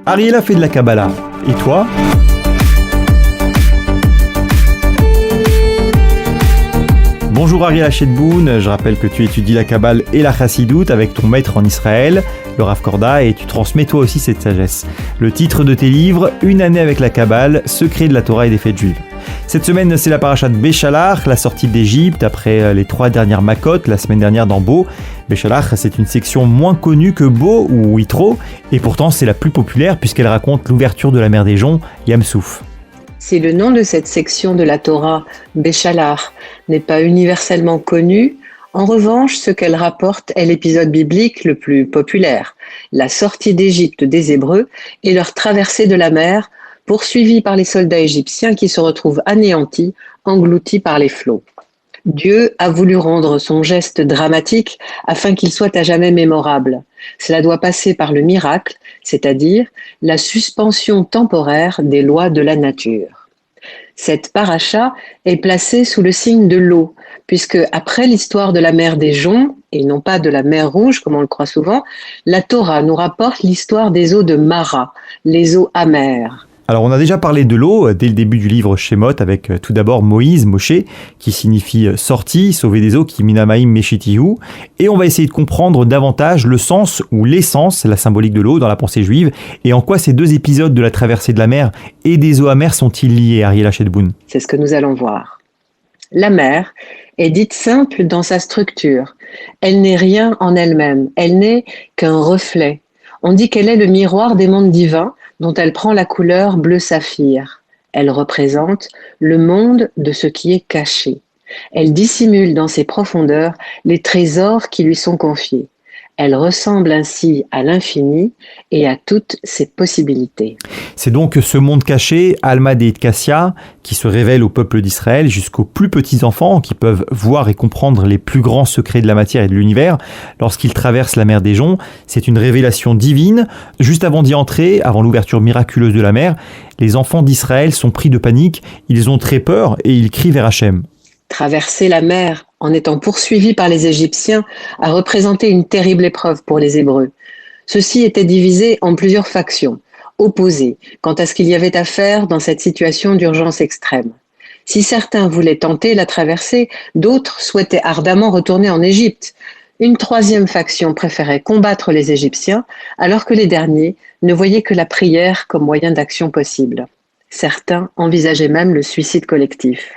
Ariel a fait de la Kabbalah. Et toi ? Bonjour Ariel Hachetboun, je rappelle que tu étudies la Kabbale et la Chassidoute avec ton maître en Israël, le Rav Korda, et tu transmets toi aussi cette sagesse. Le titre de tes livres, Une année avec la Kabbale, secret de la Torah et des fêtes juives. Cette semaine, c'est la paracha de Béchalach, la sortie d'Égypte après les 3 dernières Makot, la semaine dernière dans Bo. Béchalach, c'est une section moins connue que Bo ou Yitro, et pourtant c'est la plus populaire puisqu'elle raconte l'ouverture de la mer des Joncs, Yam Souf. Si le nom de cette section de la Torah, Béchalach, n'est pas universellement connu, en revanche, ce qu'elle rapporte est l'épisode biblique le plus populaire, la sortie d'Égypte des Hébreux et leur traversée de la mer, poursuivie par les soldats égyptiens qui se retrouvent anéantis, engloutis par les flots. Dieu a voulu rendre son geste dramatique afin qu'il soit à jamais mémorable. Cela doit passer par le miracle, c'est-à-dire la suspension temporaire des lois de la nature. Cette paracha est placée sous le signe de l'eau, puisque après l'histoire de la mer des Joncs, et non pas de la mer Rouge comme on le croit souvent, la Torah nous rapporte l'histoire des eaux de Mara, les eaux amères. Alors on a déjà parlé de l'eau dès le début du livre Shemot avec tout d'abord Moïse, Moshe, qui signifie sortie, sauver des eaux, qui minamaim meshitihu, et on va essayer de comprendre davantage le sens ou l'essence, la symbolique de l'eau dans la pensée juive, et en quoi ces 2 épisodes de la traversée de la mer et des eaux amères sont-ils liés, Ariel Hachetboun ? C'est ce que nous allons voir. La mer est dite simple dans sa structure. Elle n'est rien en elle-même, elle n'est qu'un reflet. On dit qu'elle est le miroir des mondes divins, dont elle prend la couleur bleu saphir. Elle représente le monde de ce qui est caché. Elle dissimule dans ses profondeurs les trésors qui lui sont confiés. Elle ressemble ainsi à l'infini et à toutes ses possibilités. C'est donc ce monde caché, Alma Deit Kassia, qui se révèle au peuple d'Israël jusqu'aux plus petits enfants qui peuvent voir et comprendre les plus grands secrets de la matière et de l'univers lorsqu'ils traversent la mer des Joncs. C'est une révélation divine. Juste avant d'y entrer, avant l'ouverture miraculeuse de la mer, les enfants d'Israël sont pris de panique, ils ont très peur et ils crient vers Hachem. Traverser la mer en étant poursuivis par les Égyptiens a représenté une terrible épreuve pour les Hébreux. Ceux-ci étaient divisés en plusieurs factions, opposées quant à ce qu'il y avait à faire dans cette situation d'urgence extrême. Si certains voulaient tenter la traversée, d'autres souhaitaient ardemment retourner en Égypte. Une 3e faction préférait combattre les Égyptiens, alors que les derniers ne voyaient que la prière comme moyen d'action possible. Certains envisageaient même le suicide collectif.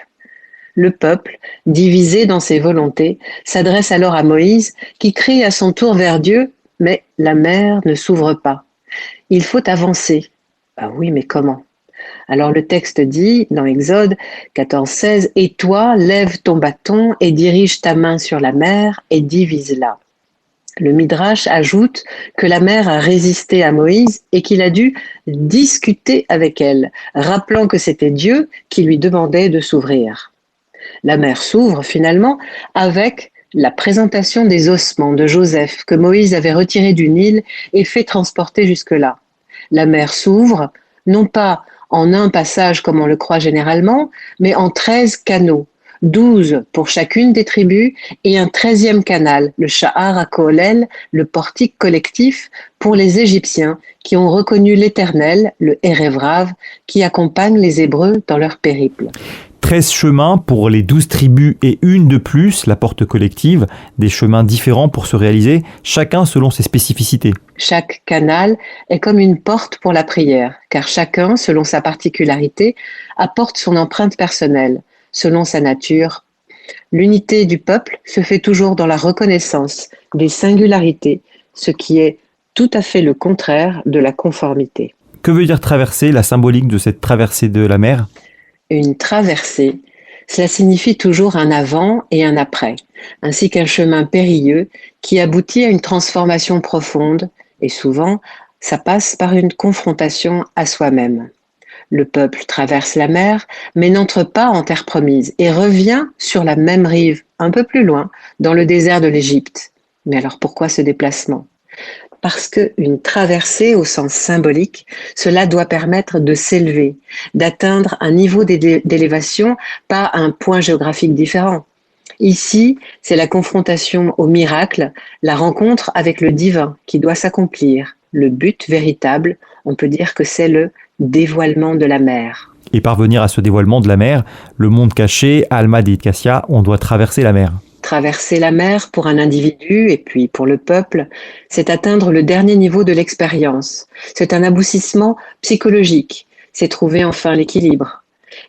Le peuple, divisé dans ses volontés, s'adresse alors à Moïse, qui crie à son tour vers Dieu, mais la mer ne s'ouvre pas. Il faut avancer. Ah oui, mais comment ? Alors le texte dit, dans Exode 14-16, « Et toi, lève ton bâton et dirige ta main sur la mer et divise-la. » Le Midrash ajoute que la mer a résisté à Moïse et qu'il a dû discuter avec elle, rappelant que c'était Dieu qui lui demandait de s'ouvrir. La mer s'ouvre finalement avec la présentation des ossements de Joseph que Moïse avait retirés du Nil et fait transporter jusque-là. La mer s'ouvre, non pas en un passage comme on le croit généralement, mais en 13 canaux, 12 pour chacune des tribus et un 13e canal, le Sha'ar HaKolel, le portique collectif pour les Égyptiens qui ont reconnu l'Éternel, le Erev Rav, qui accompagne les Hébreux dans leur périple. 13 chemins pour les 12 tribus et une de plus, la porte collective, des chemins différents pour se réaliser, chacun selon ses spécificités. Chaque canal est comme une porte pour la prière, car chacun, selon sa particularité, apporte son empreinte personnelle, selon sa nature. L'unité du peuple se fait toujours dans la reconnaissance des singularités, ce qui est tout à fait le contraire de la conformité. Que veut dire traverser, la symbolique de cette traversée de la mer ? Une traversée, cela signifie toujours un avant et un après, ainsi qu'un chemin périlleux qui aboutit à une transformation profonde, et souvent, ça passe par une confrontation à soi-même. Le peuple traverse la mer, mais n'entre pas en terre promise et revient sur la même rive, un peu plus loin, dans le désert de l'Égypte. Mais alors pourquoi ce déplacement ? Parce qu'une traversée au sens symbolique, cela doit permettre de s'élever, d'atteindre un niveau d'élévation, pas un point géographique différent. Ici, c'est la confrontation au miracle, la rencontre avec le divin qui doit s'accomplir. le but véritable, on peut dire que c'est le dévoilement de la mer. Et parvenir à ce dévoilement de la mer, le monde caché, Alma Deit Cassia, on doit traverser la mer. Traverser la mer pour un individu et puis pour le peuple, c'est atteindre le dernier niveau de l'expérience. C'est un aboutissement psychologique, c'est trouver enfin l'équilibre.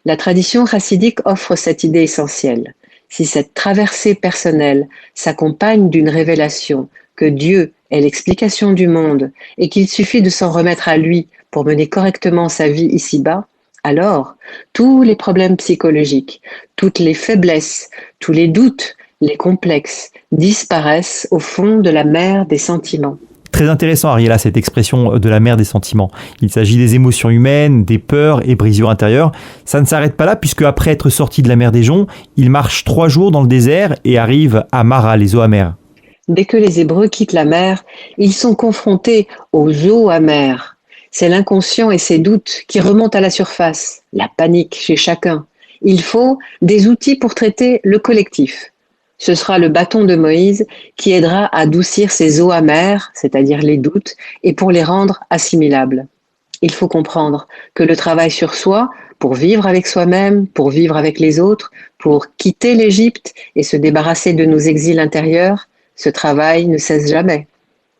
La tradition chassidique offre cette idée essentielle. Si cette traversée personnelle s'accompagne d'une révélation que Dieu est l'explication du monde et qu'il suffit de s'en remettre à lui pour mener correctement sa vie ici-bas, alors tous les problèmes psychologiques, toutes les faiblesses, tous les doutes, les complexes disparaissent au fond de la mer des sentiments. Très intéressant, Ariela, cette expression de la mer des sentiments. Il s'agit des émotions humaines, des peurs et brisures intérieures. Ça ne s'arrête pas là, puisque après être sorti de la mer des Joncs, ils marchent 3 jours dans le désert et arrivent à Mara, les eaux amères. Dès que les Hébreux quittent la mer, ils sont confrontés aux eaux amères. C'est l'inconscient et ses doutes qui remontent à la surface, la panique chez chacun. Il faut des outils pour traiter le collectif. Ce sera le bâton de Moïse qui aidera à adoucir ces eaux amères, c'est-à-dire les doutes, et pour les rendre assimilables. Il faut comprendre que le travail sur soi, pour vivre avec soi-même, pour vivre avec les autres, pour quitter l'Égypte et se débarrasser de nos exils intérieurs, ce travail ne cesse jamais.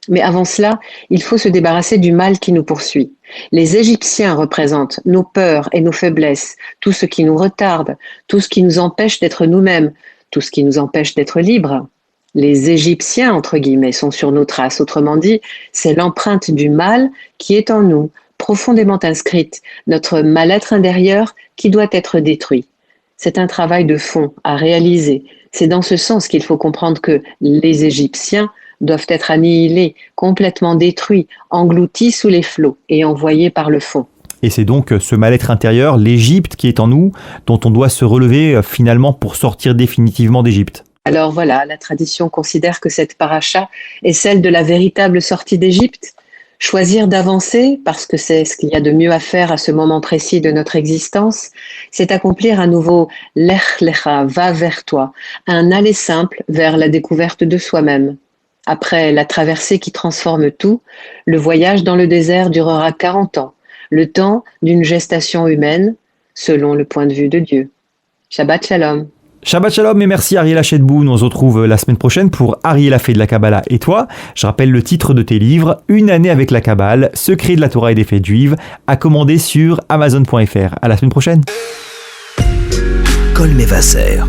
Mais avant cela, il faut se débarrasser du mal qui nous poursuit. Les Égyptiens représentent nos peurs et nos faiblesses, tout ce qui nous retarde, tout ce qui nous empêche d'être nous-mêmes, tout ce qui nous empêche d'être libres. Les Égyptiens, entre guillemets, sont sur nos traces. Autrement dit, c'est l'empreinte du mal qui est en nous, profondément inscrite, notre mal-être intérieur qui doit être détruit. C'est un travail de fond à réaliser. C'est dans ce sens qu'il faut comprendre que les Égyptiens doivent être annihilés, complètement détruits, engloutis sous les flots et envoyés par le fond. Et c'est donc ce mal-être intérieur, l'Égypte qui est en nous, dont on doit se relever finalement pour sortir définitivement d'Égypte. Alors voilà, la tradition considère que cette paracha est celle de la véritable sortie d'Égypte. Choisir d'avancer, parce que c'est ce qu'il y a de mieux à faire à ce moment précis de notre existence, c'est accomplir un nouveau Lech Lecha, va vers toi, un aller simple vers la découverte de soi-même. Après la traversée qui transforme tout, le voyage dans le désert durera 40 ans, le temps d'une gestation humaine, selon le point de vue de Dieu. Shabbat Shalom. Shabbat Shalom et merci Ariela Shedboun. On se retrouve la semaine prochaine pour Ariela fait de la Kabbalah et toi. Je rappelle le titre de tes livres, Une année avec la Kabbale, Secret de la Torah et des fêtes juives, à commander sur Amazon.fr. À la semaine prochaine. Kol Mevaser.